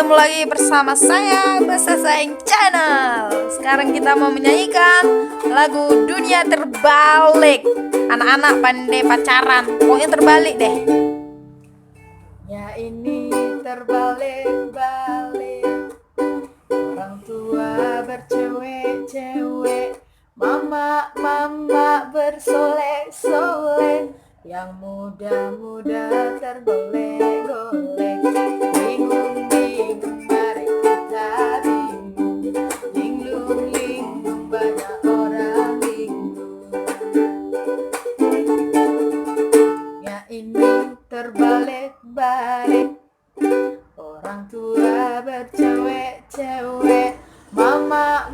ketemu lagi bersama saya Bahasa Saing Channel. Sekarang kita mau menyanyikan lagu Dunia Terbalik. Anak-anak pandai pacaran, pokoknya terbalik deh. Ya ini terbalik-balik, orang tua bercewek-cewek, mama bersolek-solek, yang muda-muda tergolek-golek. Bingung-bingung, mari kita bingung. Linglung-linglung, banyak orang linglung. Ya ini terbalik-balik, orang tua bercewek-cewek, mama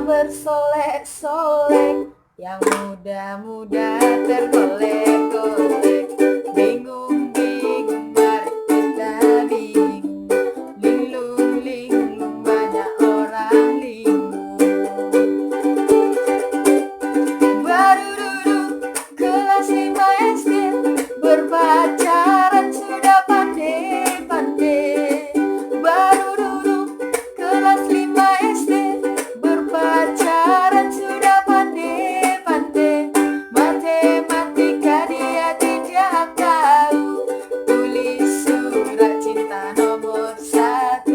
bersolek-solek, yang muda-muda tergolek-golek. Bingung-bingung, mari kita bingung. Linglung-linglung, banyak orang linglung. Baru duduk kelas 5 SD, berpacaran sudah pandai-pandai. Baru duduk kelas 5 SD, berpacaran sudah pandai-pandai. Matematika dia tidak tahu, tulis surat cinta nomor 1.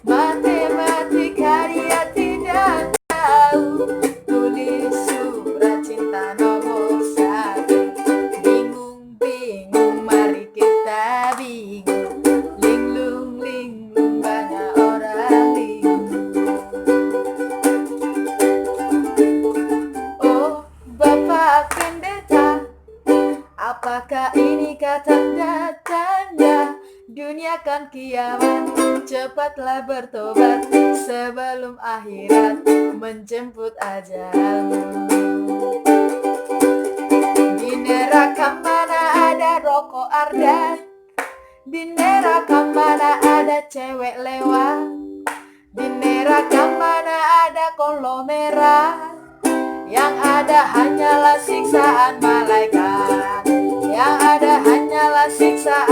Matematika dia tidak tahu, tulis surat cinta nomor 1. Bingung-bingung, mari kita bingung. Linglung-linglung, banyak orang linglung. Oh Bapak Pendeta, apakah ini tanda-tanda dunia kan kiamat? Cepatlah bertobat sebelum akhirat menjemput ajalmu. Di neraka mana ada rokok ardan, di neraka mana ada cewek lewat, di neraka mana ada konglomerat. Yang ada hanyalah siksaan malaikat, yang ada hanyalah siksaan